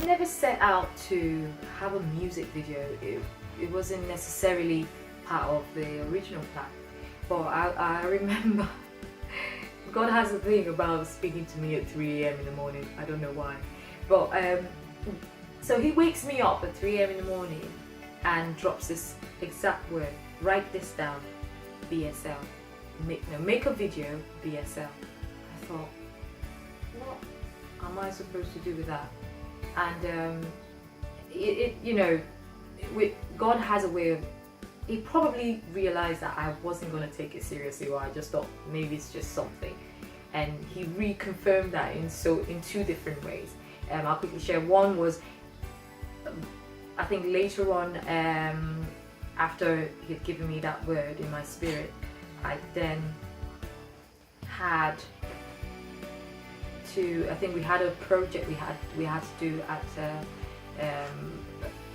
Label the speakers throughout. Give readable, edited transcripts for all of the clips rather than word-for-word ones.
Speaker 1: never set out to have a music video. It wasn't necessarily part of the original plan. But I remember God has a thing about speaking to me at 3 a.m. in the morning. I don't know why. But so he wakes me up at 3 a.m. in the morning and drops this exact word. Write this down, BSL. Make a video, BSL. I thought, what am I supposed to do with that? And God has a way of, he probably realized that I wasn't going to take it seriously, or I just thought maybe it's just something. And he reconfirmed that in two different ways. I'll quickly share. One was, I think later on, after he'd given me that word in my spirit, I then had to, I think we had a project we had to do at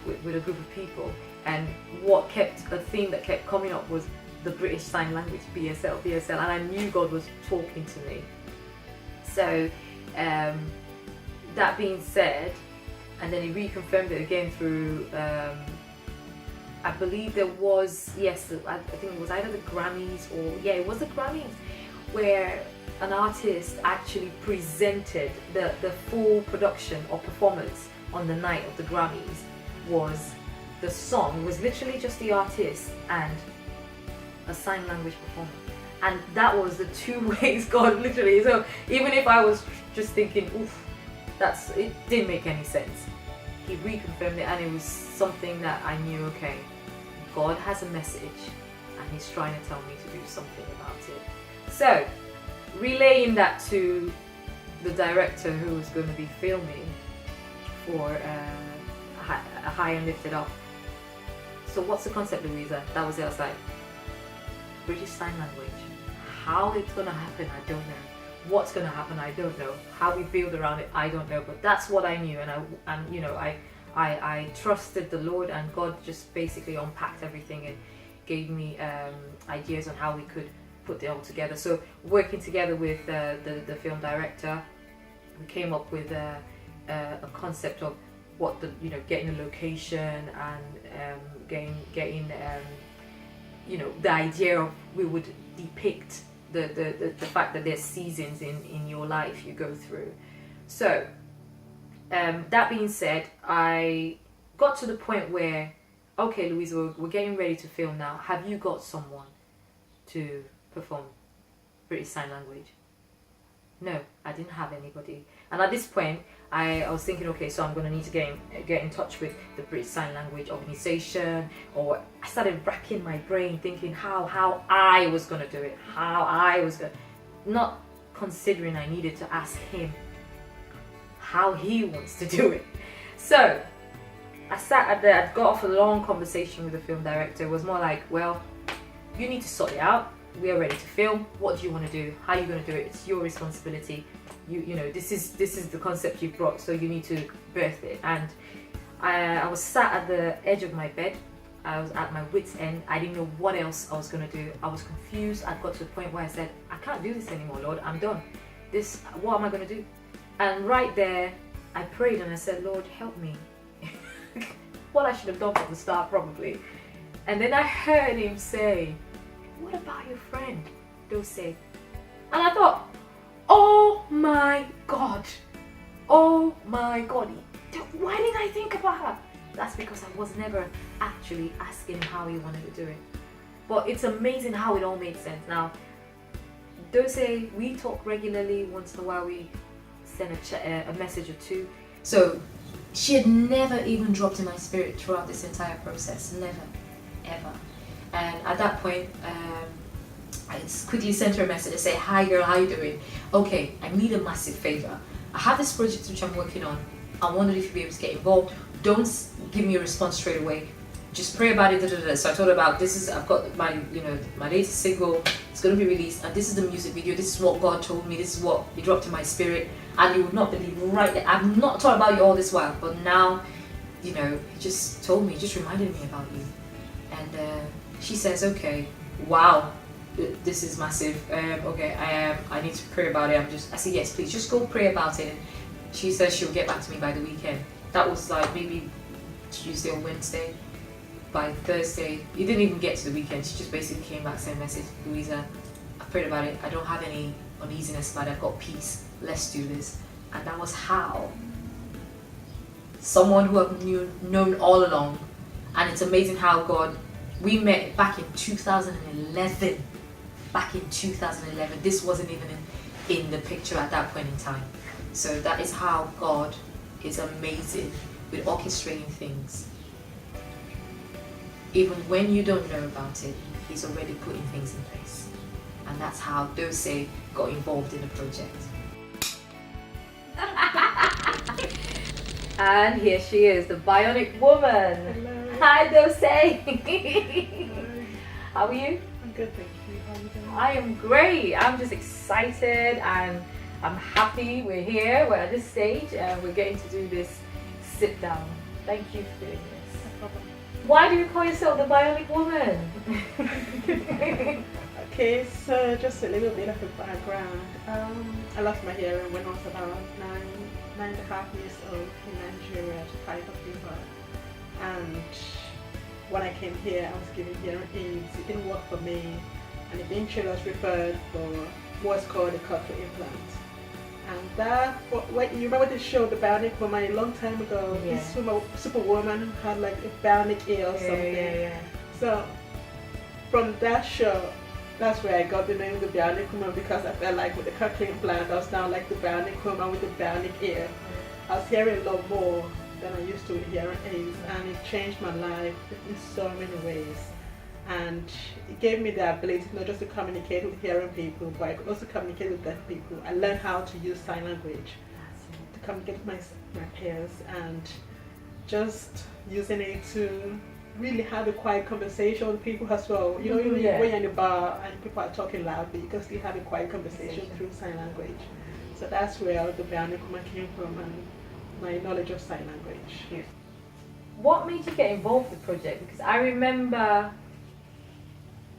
Speaker 1: with a group of people, and a theme that kept coming up was the British Sign Language, BSL, and I knew God was talking to me. So that being said, and then he reconfirmed it again through, I believe there was, yes, I think it was either the Grammys it was the Grammys, where an artist actually presented the full production or performance on the night of the Grammys. The song was literally just the artist and a sign language performer. And that was the two ways God literally, so even if I was just thinking, oof, it didn't make any sense, he reconfirmed it, and it was something that I knew, okay, God has a message and he's trying to tell me to do something about it. So, relaying that to the director who was going to be filming for High and Lifted Up. So what's the concept, Louweezar? That was the other side. British Sign Language. How it's going to happen, I don't know. What's going to happen, I don't know. How we build around it, I don't know. But that's what I knew, and I trusted the Lord, and God just basically unpacked everything and gave me ideas on how we could put it all together. So working together with the film director, we came up with a concept of what getting a location and getting the idea of, we would depict the fact that there's seasons in your life you go through. So that being said, I got to the point where, okay, Louweezar, we're getting ready to film now. Have you got someone to perform British Sign Language? No, I didn't have anybody. And at this point, I was thinking, okay, so I'm going to need to get in touch with the British Sign Language organization, or I started racking my brain thinking how I was going to do it, not considering I needed to ask him how he wants to do it. So I sat there, I got off a long conversation with the film director. It was more like, well, you need to sort it out. We are ready to film. What do you want to do? How are you going to do it? It's your responsibility. This is the concept you've brought, so you need to birth it. And I was sat at the edge of my bed. I was at my wit's end. I didn't know what else I was going to do. I was confused. I got to the point where I said, I can't do this anymore, Lord. I'm done. What am I going to do? And right there, I prayed and I said, Lord, help me. What I should have done from the start, probably. And then I heard him say, what about your friend, Dose? And I thought, oh my God, why didn't I think about her? That's because I was never actually asking how he wanted to do it. But it's amazing how it all made sense. Now, Dose, we talk regularly. Once in a while we send a message or two. So she had never even dropped in my spirit throughout this entire process. Never, ever. And at that point, I just quickly sent her a message and say, hi girl, how you doing? Okay, I need a massive favor. I have this project which I'm working on. I wondered if you'd be able to get involved. Don't give me a response straight away. Just pray about it. So I told her about I've got my latest single. It's going to be released, and this is the music video. This is what God told me. This is what He dropped in my spirit. And you would not believe, right there, I've not thought about you all this while, but now, He just told me, just reminded me about you. And she says, okay, wow, this is massive. Okay, I need to pray about it. I said, yes, please, just go pray about it. And she says she'll get back to me by the weekend. that was like maybe Tuesday or Wednesday. By Thursday, it didn't even get to the weekend. She just basically came back, sent a message, Louweezar, I prayed about it. I don't have any uneasiness about it. I've got peace. Let's do this. And that was how someone who I've known all along. And it's amazing how God, we met back in 2011. Back in 2011. This wasn't even in the picture at that point in time. So that is how God is amazing with orchestrating things. Even when you don't know about it, He's already putting things in place. And that's how Dose got involved in the project. And here she is, the Bionic Woman.
Speaker 2: Hello.
Speaker 1: Hi, Dose.
Speaker 2: Hello.
Speaker 1: How are you?
Speaker 2: I'm good, thank you. How are you doing?
Speaker 1: I am great. I'm just excited and I'm happy we're here. We're at this stage and we're getting to do this sit down. Thank you for doing this.
Speaker 2: No problem.
Speaker 1: Why do you call yourself the Bionic Woman?
Speaker 2: Okay, so just a little bit of a background. I lost my hearing when I was about nine and a half years old in Nigeria to fight a fever. And when I came here, I was given hearing aids. It didn't work for me, and eventually I was referred for what's called a cochlear implant. And that, what you remember the show, The Bionic Woman, a long time ago?
Speaker 1: Yeah.
Speaker 2: This superwoman who had like a bionic ear or something.
Speaker 1: Yeah.
Speaker 2: So from that show, that's where I got the name The Bionic Woman, because I felt like with the cochlear implant, I was now like the Bionic Woman with the bionic ear. I was hearing a lot more than I used to with hearing aids, and it changed my life in so many ways. And it gave me the ability not just to communicate with hearing people, but I could also communicate with deaf people. I learned how to use sign language to communicate with my peers, and just using it to really have a quiet conversation with people as well. You know, when you're in a bar and people are talking loudly, you can still have a quiet conversation through sign language. So that's where the Bionic Woman came from, and my knowledge of sign language.
Speaker 1: What made you get involved with the project? Because I remember,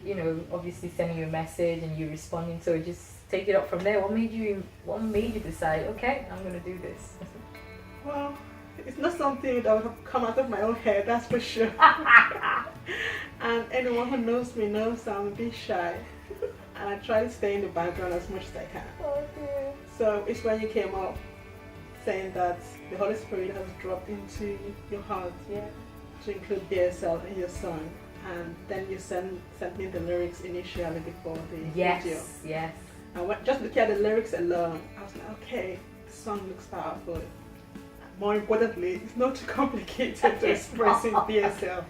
Speaker 1: you know, obviously sending you a message and you responding, so just take it up from there. What made you decide, okay, I'm gonna do this?
Speaker 2: Well, it's not something that would have come out of my own head, that's for sure. And anyone who knows me knows I'm a bit shy, and I try to stay in the background as much as I can.
Speaker 1: Okay.
Speaker 2: So it's when you came up saying that the Holy Spirit has dropped into your heart to include BSL in your song, and then you sent me the lyrics initially before the video.
Speaker 1: Yes.
Speaker 2: And just looking at the lyrics alone, I was like, okay, the song looks powerful. More importantly, it's not too complicated to express in BSL.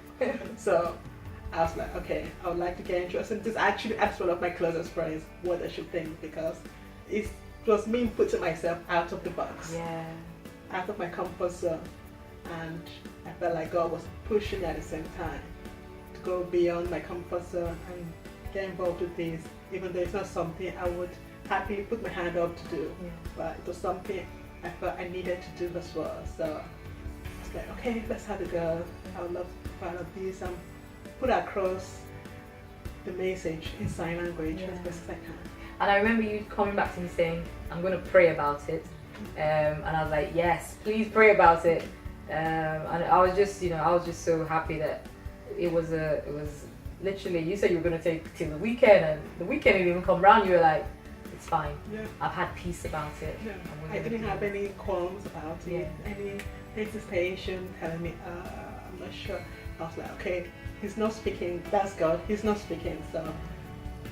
Speaker 2: So I was like, okay, I would like to get interested. Just actually asked one of my closest friends what I should think, because it was me putting myself out of the box, out of my comfort zone, and I felt like God was pushing me at the same time to go beyond my comfort zone and get involved with this, even though it's not something I would happily put my hand up to do, but it was something I felt I needed to do as well. So I was like, okay, let's have a go. I would love to be part of this and put across the message in sign language as best as I can.
Speaker 1: And I remember you coming back to me saying, I'm going to pray about it. And I was like, yes, please pray about it. And I was just, I was just so happy that it was literally, you said you were going to take till the weekend, and the weekend didn't even come around. You were like, it's fine. I've had peace about it.
Speaker 2: I didn't have any qualms about it, any hesitation telling me, I'm not sure. I was like, okay, he's not speaking, that's God, he's not speaking, so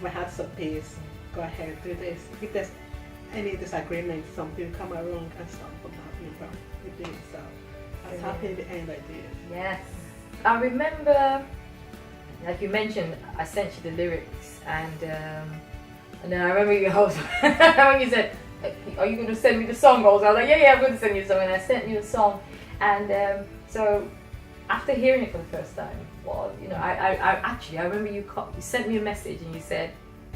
Speaker 2: my heart's at peace. Go ahead, do this. If there's any disagreement, something come wrong and stop from happening from within. So I was happy in the end I did.
Speaker 1: Yes. I remember, like you mentioned, I sent you the lyrics, and then I remember when you said, are you going to send me the song? I was like, yeah, I'm going to send you the song, and I sent you the song. And so after hearing it for the first time, well, I remember you sent me a message and you said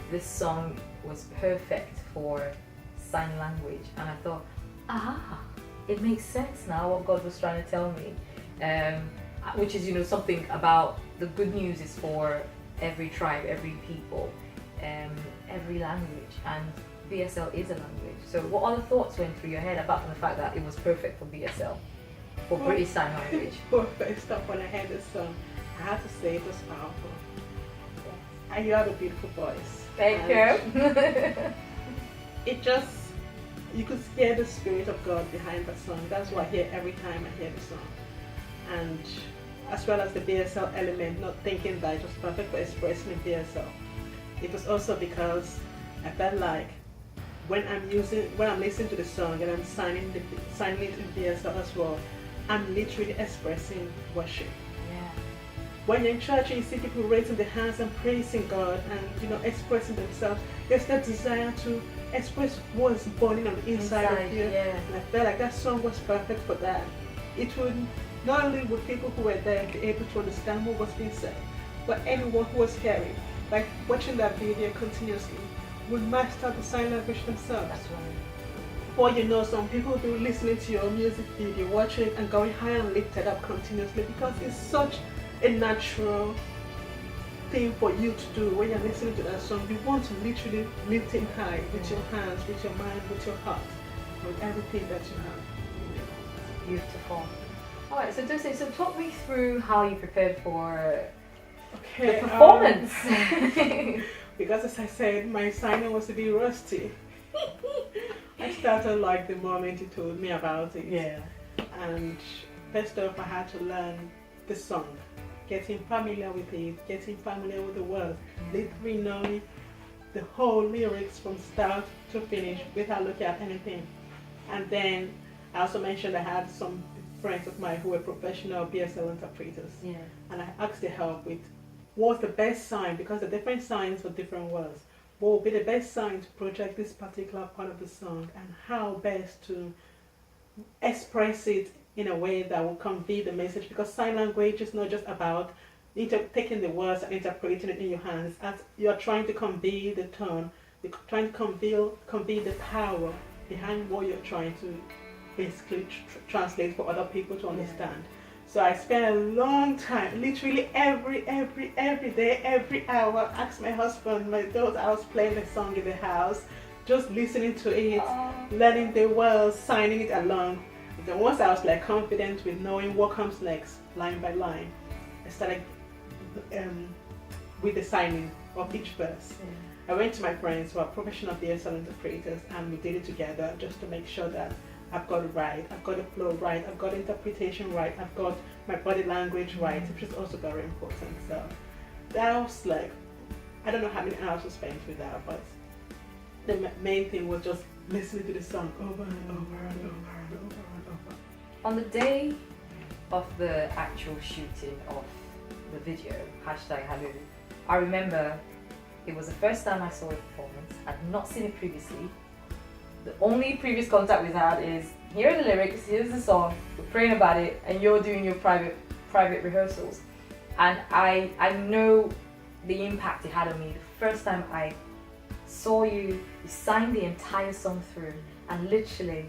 Speaker 1: this song was perfect for sign language, and I thought, it makes sense now what God was trying to tell me, which is something about the good news is for every tribe, every people, every language, and BSL is a language. So what other thoughts went through your head apart from the fact that it was perfect for BSL? For British Sign Language.
Speaker 2: First up, when I heard this song, I have to say it was powerful. And you have a beautiful voice.
Speaker 1: Thank you.
Speaker 2: It just, you could hear the spirit of God behind the song. That's what I hear every time I hear the song. And as well as the BSL element, not thinking that it was perfect for expressing in BSL. It was also because I felt like when I'm listening to the song and I'm signing it in BSL as well, I'm literally expressing worship.
Speaker 1: Yeah.
Speaker 2: When you're in church and you see people raising their hands and praising God and expressing themselves, there's that desire to express what's burning on the inside of you.
Speaker 1: Yeah.
Speaker 2: And I felt like that song was perfect for that. It would not only would people who were there be able to understand what was being said, but anyone who was hearing, like watching that video continuously, would master the sign language themselves.
Speaker 1: That's right.
Speaker 2: Or some people will be listening to your music video, watching it and going high and lifted up continuously because it's such a natural thing for you to do when you're listening to that song. You want to literally lift it high with your hands, with your mind, with your heart, with everything that you have.
Speaker 1: Beautiful. Alright, so Dulce, so talk me through how you prepared for the performance.
Speaker 2: Because as I said, my signing was a bit rusty. I started like the moment you told me about it.
Speaker 1: Yeah.
Speaker 2: And first off, I had to learn the song, getting familiar with it, getting familiar with the words, literally knowing the whole lyrics from start to finish without looking at anything. And then I also mentioned I had some friends of mine who were professional BSL interpreters.
Speaker 1: Yeah.
Speaker 2: And I asked their help with what's the best sign, because the different signs for different words. What would be the best sign to project this particular part of the song, and how best to express it in a way that will convey the message, because sign language is not just about taking the words and interpreting it in your hands. As you're trying to convey the tone, you're trying to convey the power behind what you're trying to basically translate for other people to understand. So I spent a long time, literally every day, every hour, asked my husband, my daughter, I was playing the song in the house, just listening to it, learning the words, signing it along. Then once I was like confident with knowing what comes next, line by line, I started with the signing of each verse. I went to my friends who are professional BSL interpreters, and we did it together just to make sure that I've got it right, I've got the flow right, I've got interpretation right, I've got my body language right, which is also very important. So that was like, I don't know how many hours I spent with that, but the main thing was just listening to the song over and over and over and over and over.
Speaker 1: On the day of the actual shooting of the video, #HALU, I remember it was the first time I saw a performance. I'd not seen it previously. The only previous contact we've had is, here are the lyrics, here's the song, we're praying about it, and you're doing your private rehearsals. And I know the impact it had on me. The first time I saw you sang the entire song through, and literally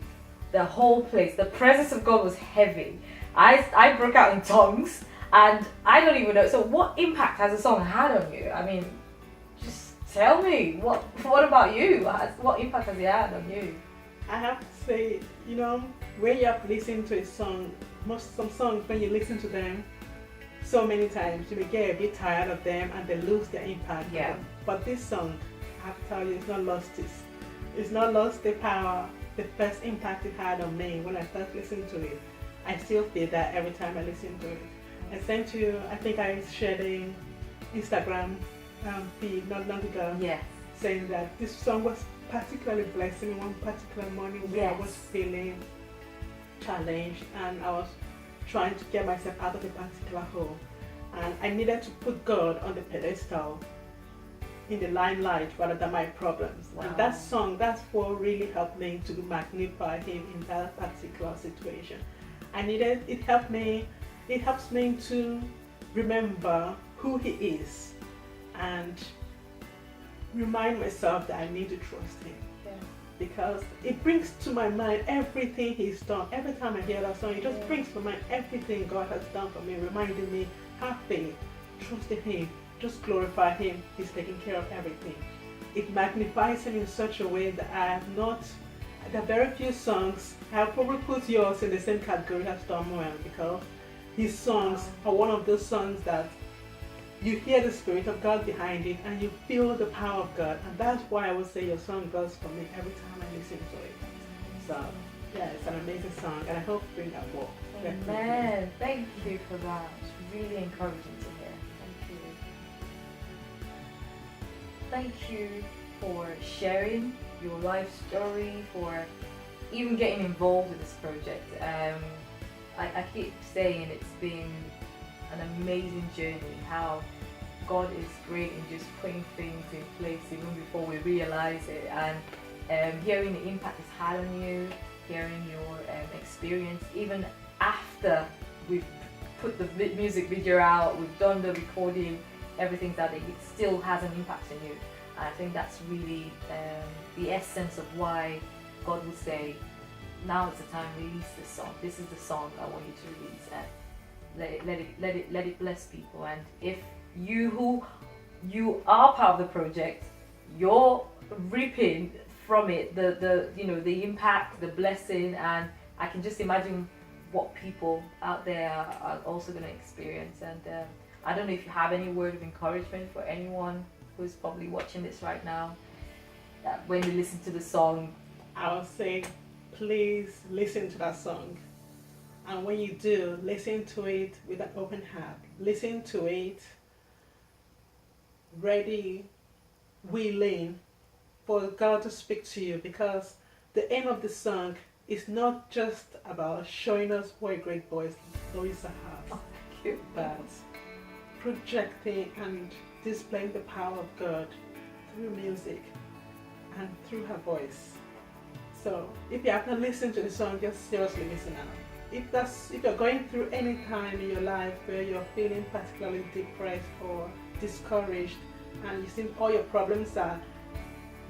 Speaker 1: the whole place, the presence of God was heavy. I broke out in tongues, and I don't even know. So what impact has the song had on you? I mean, just tell me, what about you? What impact has it had on you?
Speaker 2: I have to say, when you're listening to a song, some songs, when you listen to them so many times, you may get a bit tired of them and they lose their impact.
Speaker 1: Yeah.
Speaker 2: But this song, I have to tell you, it's not lost the power, the first impact it had on me when I first listened to it. I still feel that every time I listen to it. I sent you, I think I shared an Instagram feed not long ago, saying that this song was particularly blessing me one particular morning when I was feeling challenged and I was trying to get myself out of a particular hole, and I needed to put God on the pedestal, in the limelight rather than my problems.
Speaker 1: Wow.
Speaker 2: And that song, that's what really helped me to magnify Him in that particular situation. It helps me to remember who He is and remind myself that I need to trust Him. Because it brings to my mind everything He's done. Every time I hear that song, it just brings to mind everything God has done for me, reminding me, have faith, trust in Him, just glorify Him. He's taking care of everything. It magnifies Him in such a way that there are very few songs. I'll probably put yours in the same category as Samuel because his songs are one of those songs that you hear the Spirit of God behind it and you feel the power of God. And that's why I would say your song does for me every time I listen to it. So, yeah, it's an amazing song and I hope you bring that more.
Speaker 1: Amen. Thank you for that. It's really encouraging to hear. Thank you. Thank you for sharing your life story, for even getting involved with this project. I keep saying it's been an amazing journey, how God is great in just putting things in place even before we realize it, and hearing the impact it's had on you, hearing your experience even after we've put the music video out, we've done the recording, everything's out there, it still has an impact on you. And I think that's really the essence of why God will say, now is the time to release this song. This is the song I want you to release, and let it bless people. And if you are part of the project, you're reaping from it the impact, the blessing, and I can just imagine what people out there are also going to experience. And I don't know if you have any word of encouragement for anyone who's probably watching this right now, when you listen to the song.
Speaker 2: I would say, please listen to that song. And when you do, listen to it with an open heart. Listen to it ready, willing for God to speak to you, because the aim of the song is not just about showing us what a great voice Louweezar has, but projecting and displaying the power of God through music and through her voice. So if you have not listened to the song, just seriously listen now. If you're going through any time in your life where you're feeling particularly depressed or discouraged and you think all your problems are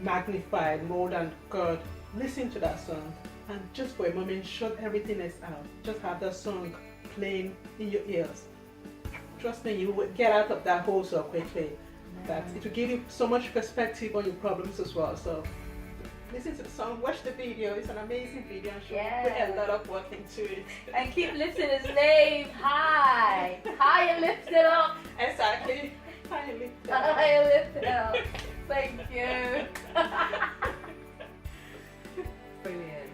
Speaker 2: magnified more than God, listen to that song and just for a moment shut everything else out. Just have that song playing in your ears. Trust me, you will get out of that hole so quickly. That it will give you so much perspective on your problems as well. So listen to the song, watch the video. It's an amazing video and she'll put a lot of work into it.
Speaker 1: And keep lifting his name high. High and lift it up.
Speaker 2: Exactly. High and lift it up.
Speaker 1: High and lift it up. Thank you. Brilliant.